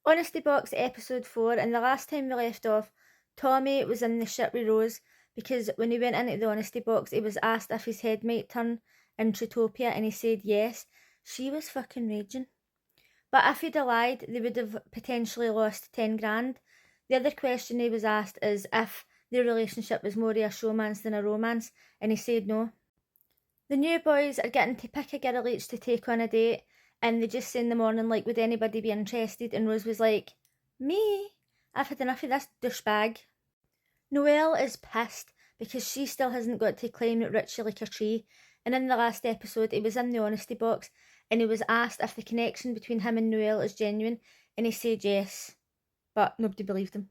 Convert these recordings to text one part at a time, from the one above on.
Honesty Box episode 4, and the last time we left off, Tommy was in the shit with Rose because when he went into the Honesty Box, he was asked if his head might turn into Topia, and he said yes. She was fucking raging. But if he'd have lied, they would have potentially lost 10 grand. The other question he was asked is if their relationship was more of a showmance than a romance, and he said no. The new boys are getting to pick a girl each to take on a date, and they just say in the morning, like, would anybody be interested? And Rose was like, me? I've had enough of this douchebag. Noelle is pissed because she still hasn't got to climb Richie like a tree, and in the last episode he was in the Honesty Box and he was asked if the connection between him and Noelle is genuine, and he said yes, but nobody believed him.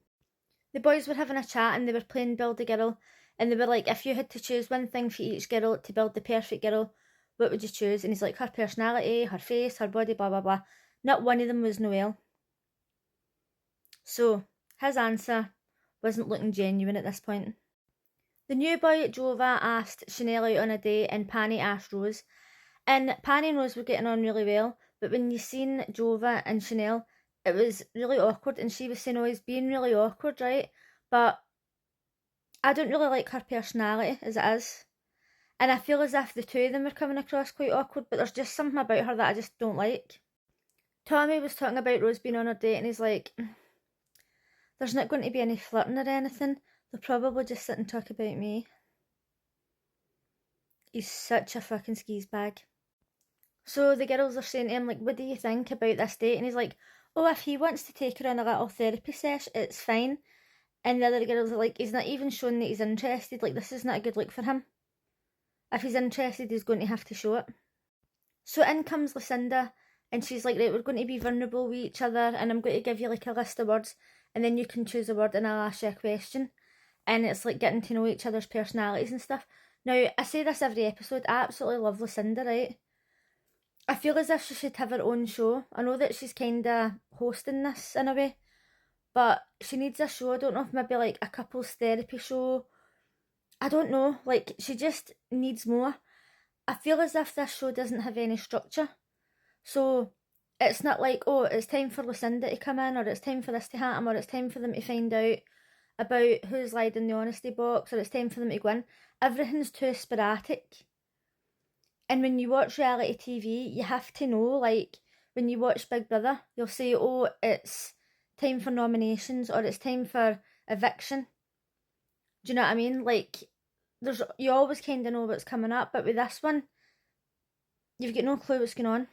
The boys were having a chat and they were playing Build a Girl, and they were like, if you had to choose one thing for each girl to build the perfect girl, what would you choose? And he's like, her personality, her face, her body, blah blah blah. Not one of them was Noelle. So his answer wasn't looking genuine at this point. The new boy Jova asked Chanel out on a date and Panny asked Rose. And Panny and Rose were getting on really well, but when you seen Jova and Chanel, it was really awkward, and she was saying, oh, he's being really awkward, right? But I don't really like her personality as it is. And I feel as if the two of them are coming across quite awkward, but there's just something about her that I just don't like. Tommy was talking about Rose being on her date, and he's like, there's not going to be any flirting or anything. They'll probably just sit and talk about me. He's such a fucking skis bag. So the girls are saying to him, like, what do you think about this date? And he's like, oh, if he wants to take her on a little therapy session, it's fine. And the other girls are like, he's not even showing that he's interested. Like, this is not a good look for him. If he's interested, he's going to have to show it. So in comes Lucinda, and she's like, right, we're going to be vulnerable with each other, and I'm going to give you like a list of words, and then you can choose a word and I'll ask you a question. And it's like getting to know each other's personalities and stuff. Now, I say this every episode, I absolutely love Lucinda, right? I feel as if she should have her own show. I know that she's kind of hosting this in a way, but she needs a show. I don't know if maybe like a couples therapy show. I don't know, like she just needs more. I feel as if this show doesn't have any structure. So it's not like, oh, it's time for Lucinda to come in, or it's time for this to happen, or it's time for them to find out about who's lied in the Honesty Box, or it's time for them to go in. Everything's too sporadic. And when you watch reality TV, you have to know, like, when you watch Big Brother, you'll say, oh, it's time for nominations, or it's time for eviction. Do you know what I mean? Like, you always kind of know what's coming up, but with this one, you've got no clue what's going on.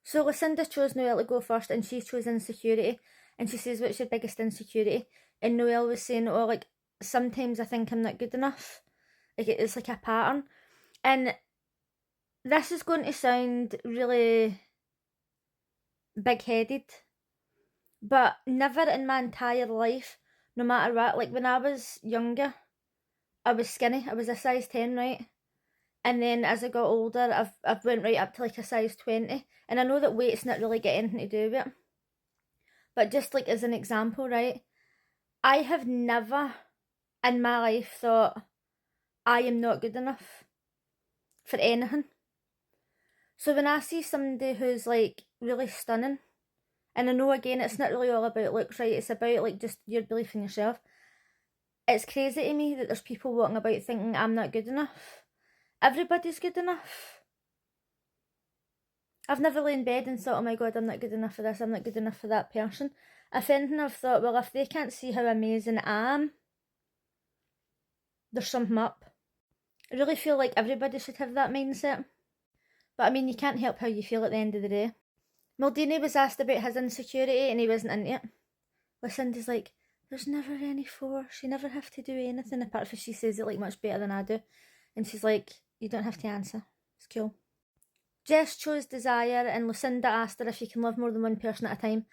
So Lucinda chose Noelle to go first, and she chose insecurity, and she says, what's your biggest insecurity? And Noelle was saying, oh, like, sometimes I think I'm not good enough. Like, it's like a pattern. And this is going to sound really big-headed, but never in my entire life, no matter what, like when I was younger, I was skinny. I was a size 10, right? And then as I got older, I've went right up to like a size 20. And I know that weight's not really got anything to do with it. But just like as an example, right? I have never in my life thought I am not good enough for anything. So when I see somebody who's like really stunning, and I know again it's not really all about looks, right? It's about like just your belief in yourself. It's crazy to me that there's people walking about thinking I'm not good enough. Everybody's good enough. I've never laid in bed and thought, oh my god, I'm not good enough for this, I'm not good enough for that person. If anything, I've thought, well, if they can't see how amazing I am, there's something up. I really feel like everybody should have that mindset. But I mean, you can't help how you feel at the end of the day. Maldini was asked about his insecurity and he wasn't into it. Lucinda's like, there's never any force, you never have to do anything, apart from she says it like much better than I do. And she's like, you don't have to answer, it's cool. Jess chose desire, and Lucinda asked her if you can love more than one person at a time.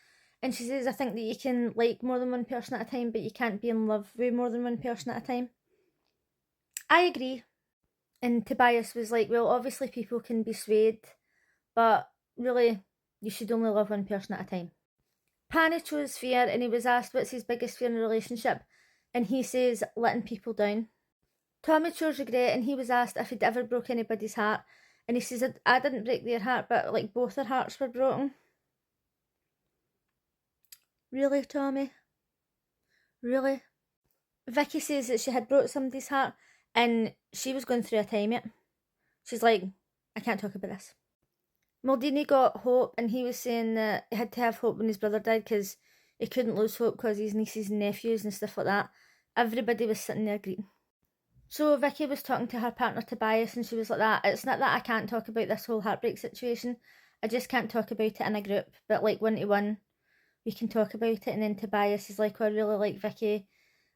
And she says, I think that you can like more than one person at a time, but you can't be in love with more than one person at a time. I agree. And Tobias was like, well, obviously people can be swayed, but really, you should only love one person at a time. Panny chose fear, and he was asked what's his biggest fear in a relationship, and he says letting people down. Tommy chose regret, and he was asked if he'd ever broke anybody's heart, and he says, I didn't break their heart, but like both their hearts were broken. Really, Tommy? Really? Vicky says that she had broke somebody's heart and she was going through a time yet. She's like, I can't talk about this. Maldini got hope and he was saying that he had to have hope when his brother died because he couldn't lose hope because his nieces and nephews and stuff like that. Everybody was sitting there greeting. So Vicky was talking to her partner Tobias and she was like that, it's not that I can't talk about this whole heartbreak situation, I just can't talk about it in a group, but like 1-to-1 we can talk about it. And then Tobias is like, oh, I really like Vicky,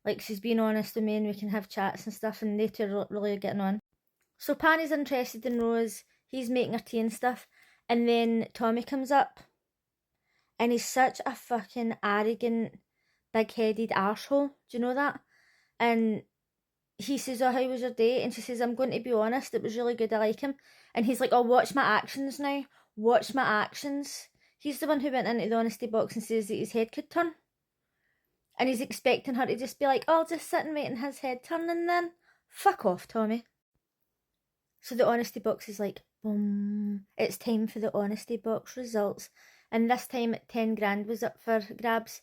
like she's being honest with me and we can have chats and stuff, and they two are really getting on. So Panny's interested in Rose, he's making her tea and stuff, and then Tommy comes up and he's such a fucking arrogant, big-headed arsehole, do you know that? And he says, oh, how was your day? And she says, I'm going to be honest, it was really good, I like him. And he's like, oh, watch my actions now, watch my actions. He's the one who went into the honesty box and says that his head could turn. And he's expecting her to just be like, oh, I'll just sit and wait and his head turn, and then fuck off, Tommy. So the honesty box is like, boom, it's time for the honesty box results. And this time 10 grand was up for grabs.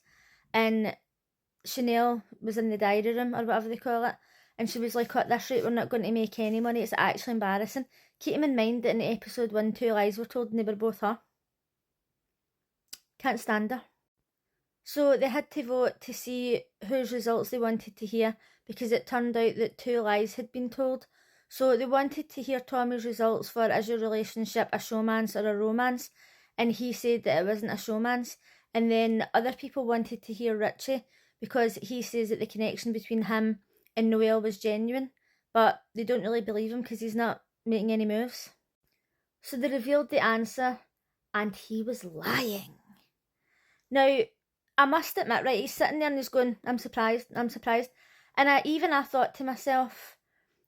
And Chanel was in the diary room, or whatever they call it. And she was like, at this rate, we're not going to make any money. It's actually embarrassing. Keep in mind that in episode 1, 2 lies were told and they were both her. Can't stand her. So they had to vote to see whose results they wanted to hear, because it turned out that 2 lies had been told. So they wanted to hear Tommy's results for, is your relationship a showmance or a romance? And he said that it wasn't a showmance. And then other people wanted to hear Richie, because he says that the connection between him and Noelle was genuine, but they don't really believe him because he's not making any moves. So they revealed the answer, and he was lying. Now, I must admit, right, he's sitting there and he's going, I'm surprised. And I thought to myself,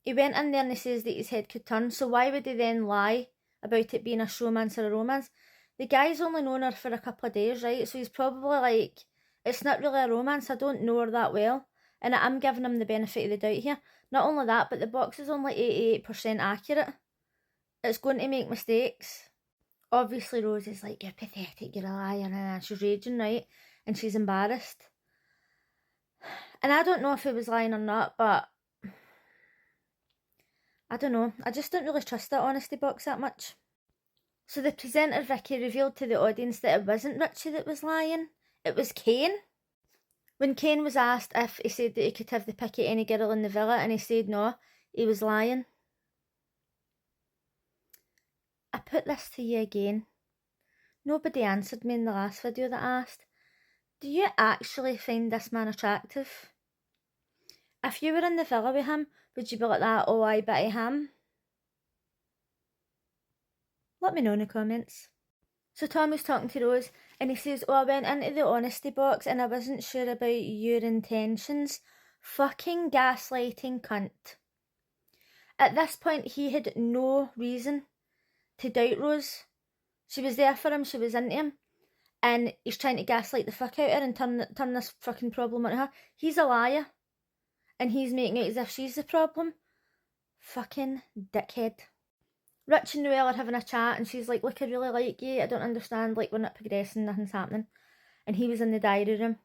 he went in there and he says that his head could turn, so why would he then lie about it being a showmance or a romance? The guy's only known her for a couple of days, right, so he's probably like, it's not really a romance, I don't know her that well. And I'm giving him the benefit of the doubt here. Not only that, but the box is only 88% accurate. It's going to make mistakes. Obviously Rose is like, you're pathetic, you're a liar, and she's raging, right? And she's embarrassed. And I don't know if he was lying or not, but I don't know. I just don't really trust that honesty box that much. So the presenter Vicky revealed to the audience that it wasn't Richie that was lying. It was Kane. When Kane was asked if he said that he could have the pick at any girl in the villa, and he said no, he was lying. I put this to you again. Nobody answered me in the last video that I asked. Do you actually find this man attractive? If you were in the villa with him, would you be like that, oh I bet him? Let me know in the comments. So Tommy's talking to Rose and he says, oh, I went into the honesty box and I wasn't sure about your intentions. Fucking gaslighting cunt. At this point, he had no reason to doubt Rose. She was there for him, she was into him. And he's trying to gaslight the fuck out of her and turn this fucking problem onto her. He's a liar. And he's making it as if she's the problem. Fucking dickhead. Rich and Noelle are having a chat and she's like, look, I really like you, I don't understand, like we're not progressing, nothing's happening. And he was in the diary room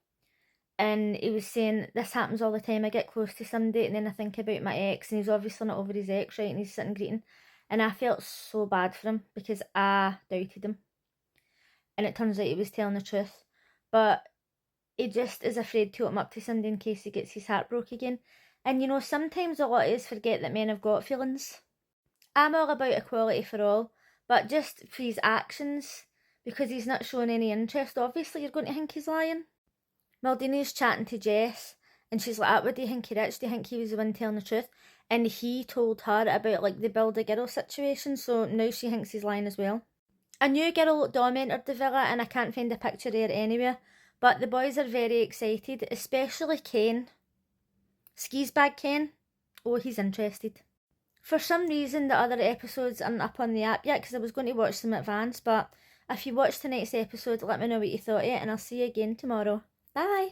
and he was saying, this happens all the time, I get close to somebody and then I think about my ex, and he's obviously not over his ex, right, and he's sitting greeting. And I felt so bad for him because I doubted him. And it turns out he was telling the truth. But he just is afraid to open up to somebody in case he gets his heart broke again. And you know, sometimes a lot of us forget that men have got feelings. I'm all about equality for all, but just for his actions, because he's not showing any interest, obviously you're going to think he's lying. Maldini's chatting to Jess, and she's like, what do you think he Rich? Do you think he was the one telling the truth? And he told her about like the build-a-girl situation, so now she thinks he's lying as well. A new girl Dom entered the villa, and I can't find a picture of her anywhere, but the boys are very excited, especially Ken. Skis bag Ken. Oh, he's interested. For some reason, the other episodes aren't up on the app yet because I was going to watch them in advance, but if you watch tonight's episode, let me know what you thought of it, and I'll see you again tomorrow. Bye!